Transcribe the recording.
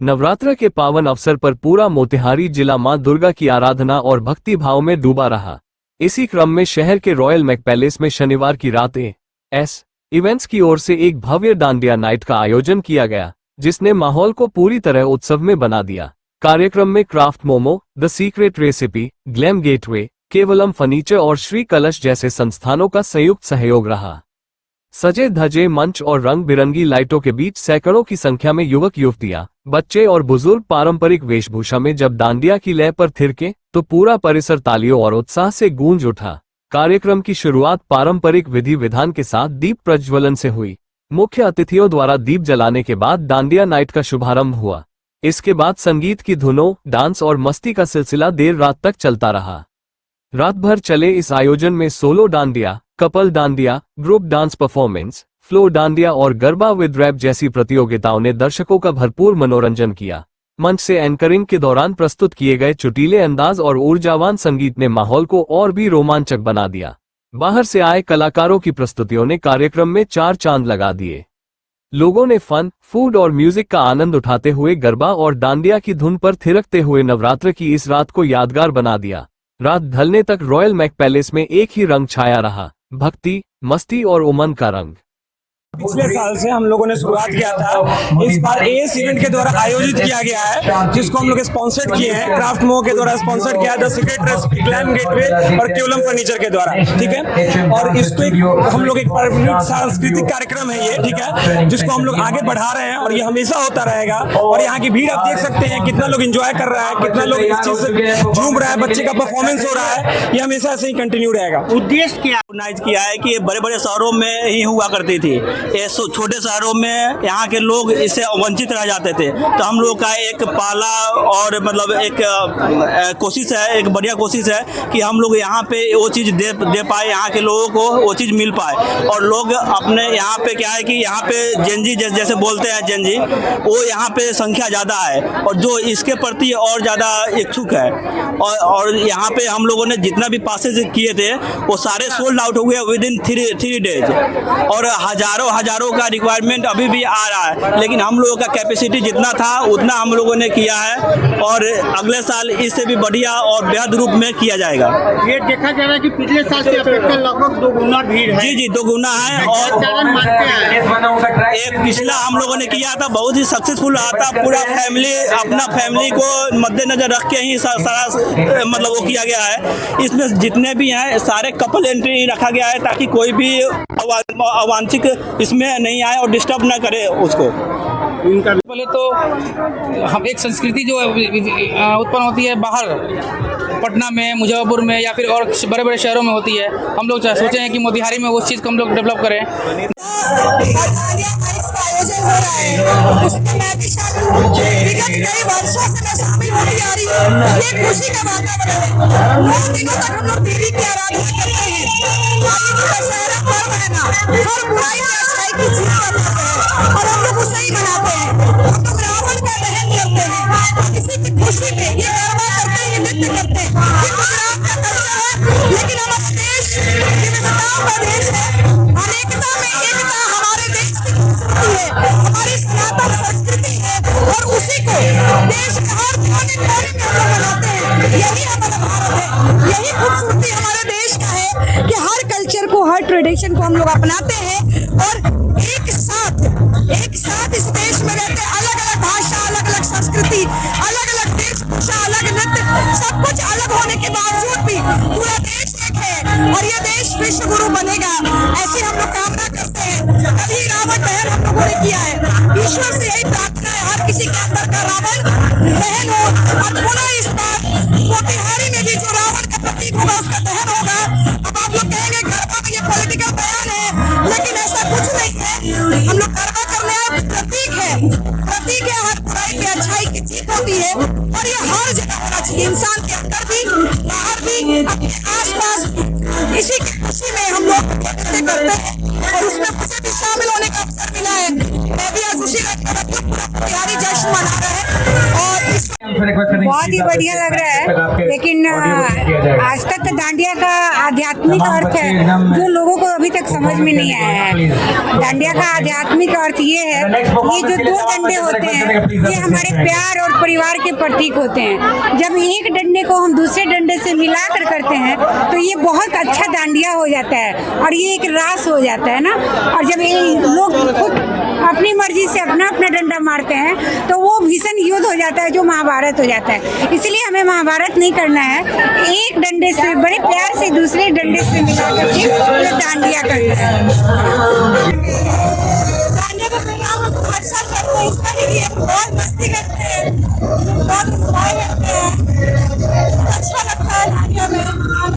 नवरात्र के पावन अवसर पर पूरा मोतिहारी जिला मां दुर्गा की आराधना और भक्ति भाव में डूबा रहा। इसी क्रम में शहर के रॉयल मैक पैलेस में शनिवार की रात एस इवेंट्स की ओर से एक भव्य डांडिया नाइट का आयोजन किया गया, जिसने माहौल को पूरी तरह उत्सव में बना दिया। कार्यक्रम में craft momo, the secret recipe, glam getaway, Kevalam furniture और श्री कलश जैसे संस्थानों का संयुक्त सहयोग रहा। सजे धजे मंच और रंग बिरंगी लाइटों के बीच सैकड़ों की संख्या में युवक युवतियां, बच्चे और बुजुर्ग पारंपरिक वेशभूषा में जब डांडिया की लय पर थिरके तो पूरा परिसर तालियों और उत्साह से गूंज उठा। कार्यक्रम की शुरुआत पारंपरिक विधि विधान के साथ दीप प्रज्वलन से हुई। मुख्य अतिथियों द्वारा दीप जलाने के बाद डांडिया नाइट का शुभारंभ हुआ। इसके बाद संगीत की धुनों, डांस और मस्ती का सिलसिला देर रात तक चलता रहा। रात भर चले इस आयोजन में solo dandiya, couple dandiya, group dance performance, floor dandiya और गरबा विद रैप जैसी प्रतियोगिताओं ने दर्शकों का भरपूर मनोरंजन किया। मंच से एंकरिंग के दौरान प्रस्तुत किए गए चुटीले अंदाज और ऊर्जावान संगीत ने माहौल को और भी रोमांचक बना दिया। बाहर से आए कलाकारों की प्रस्तुतियों ने कार्यक्रम में चार चांद लगा दिए। लोगों ने फन, फूड और म्यूजिक का आनंद उठाते हुए गरबा और डांडिया की धुन पर थिरकते हुए नवरात्र की इस रात को यादगार बना दिया। रात ढलने तक रॉयल मैक पैलेस में एक ही रंग छाया रहा, भक्ति, मस्ती और उमंग का रंग। पिछले साल से हम लोगों ने शुरुआत किया था। इस बार एस इवेंट के द्वारा आयोजित किया गया है, जिसको हम लोग स्पॉन्सर्ड किए हैं। क्राफ्ट मो के द्वारा स्पॉन्सर्ड किया है, the secret recipe, glam gateway और केवलम फर्नीचर के द्वारा, ठीक है। और इसको हम लोग एक सांस्कृतिक कार्यक्रम है ये, ठीक है, जिसको हम लोग आगे बढ़ा रहे हैं और ये हमेशा होता रहेगा। और यहाँ की भीड़ आप देख सकते हैं, कितना लोग एंजॉय कर रहा है, कितना लोग इस चीज से झूम रहा है, बच्चे का परफॉर्मेंस हो रहा है। ये हमेशा ऐसे ही कंटिन्यू रहेगा। उद्देश्य क्या ऑर्गेनाइज किया है कि बड़े बड़े शहरों में ही हुआ करती थी, छोटे शहरों में यहाँ के लोग इससे वंचित रह जाते थे। तो हम लोग का एक पहला और मतलब एक कोशिश है, एक बढ़िया कोशिश है कि हम लोग यहाँ पे वो चीज़ दे पाए, यहाँ के लोगों को वो चीज़ मिल पाए। और लोग अपने यहाँ पे क्या है कि यहाँ पे जेनजी जैसे बोलते हैं जेनजी, वो यहाँ पे संख्या ज़्यादा है और जो इसके प्रति और ज़्यादा इच्छुक है। और यहाँ पे हम लोगों ने जितना भी पासेज किए थे वो सारे सोल्ड आउट हो गए विदिन 3 डेज। और हजारों का रिक्वायरमेंट अभी भी आ रहा है, लेकिन हम लोगों का कैपेसिटी जितना था उतना हम लोगों ने किया है और अगले साल इससे भी बढ़िया और बेहद रूप में किया जाएगा। ये देखा जा रहा है कि पिछले साल से अपेक्षा लगभग 2 गुना भीड़ है। जी 2 गुना है। और एक पिछला हम लोगों ने किया था, बहुत ही सक्सेसफुल रहा था। पूरा फैमिली, अपना फैमिली को मद्देनजर रख के ही सारा मतलब वो किया गया है। इसमें जितने भी हैं सारे कपल एंट्री रखा गया है, ताकि कोई भी अवांछित इसमें नहीं आए और डिस्टर्ब ना करे उसको। पहले तो हम एक संस्कृति जो उत्पन्न होती है बाहर पटना में, मुजफ्फरपुर में या फिर और बड़े बड़े शहरों में होती है, हम लोग सोचे हैं कि मोतिहारी में उस चीज़ को हम लोग डेवलप करें। आयोजन हो रहा है, उसमें मैं भी शामिल हूँ। विगत कई वर्षों से मैं शामिल होती आ रही हूँ। ये खुशी का वातावरण है। 9 दिनों तक हम लोग देवी की आराधना करते हैं। दशहरा पर्व है ना, हर बुराई पे अच्छाई की जीत का पर्व है और हम लोग उसे ही मनाते हैं। हम लोग रावण का दहन करते हैं, किसी की खुशी में ये गरबा करते हैं, नृत्य करते हैं। ये गुजरात का कल्चर है, लेकिन हमारा देश विविधताओं का देश है। अनेकता में एकता हमारे देश की खूबसूरती है, हमारी सनातन संस्कृति है और उसी को देश के हर कोने कोने में हम मनाते हैं। यही हमारा भारत है, यही खूबसूरती हमारे देश का है कि हर कल्चर को, हर ट्रेडिशन को हम लोग अपनाते हैं और एक साथ इस देश में रहते हैं। अलग अलग भाषा, अलग अलग संस्कृति, अलग अलग वेशभूषा, अलग नृत्य, सब कुछ अलग होने के बावजूद भी पूरा देश एक है और ये देश विश्व गुरु बनेगा, ऐसी हम लोग कामना करते हैं। कभी रावण दहन हम लोगों ने किया है, ईश्वर से यही प्रार्थना है हर किसी के अंदर का रावण दहन हो और पुनः इस बार मोतिहारी में भी जो रावण का प्रतीक होगा उसका दहन होगा। अब आप लोग कहेंगे गरबा में ये पॉलिटिकल बयान है, लेकिन ऐसा कुछ नहीं है। हम लोग गरबा करने आए, प्रतीक है हर बुराई पे अच्छाई की जीत होती है और ये हर जगह होना चाहिए, इंसान के अंदर भी, बाहर भी, अपने आसपास। इसी की खुशी में हम लोग नृत्य करते हैं और उसमें मुझे भी शामिल होने का अवसर मिला है। मैं भी आज उसी का जश्न मना रहे हैं और बहुत ही बढ़िया लग रहा है। लेकिन आज तक डांडिया का आध्यात्मिक अर्थ है जो लोगों को अभी तक समझ में नहीं आया है। डांडिया का आध्यात्मिक अर्थ ये है, ये जो दो डंडे होते हैं ये हमारे प्यार और परिवार के प्रतीक होते हैं। जब एक डंडे को हम दूसरे डंडे से मिलाकर करते हैं तो ये बहुत अच्छा डांडिया हो जाता है और ये एक रास हो जाता है ना। और जब ये लोग खुद अपनी मर्जी से अपना अपना डंडा मारते हैं तो वो भीषण युद्ध हो जाता है जो महाभारत हो जाता है। इसलिए हमें महाभारत नहीं करना है, एक डंडे से बड़े प्यार से दूसरे डंडे से मिला करके डांडिया करना है। डांडिया का प्रोग्राम हम हर साल करते हैं, इसका लिए बहुत मस्ती करते हैं।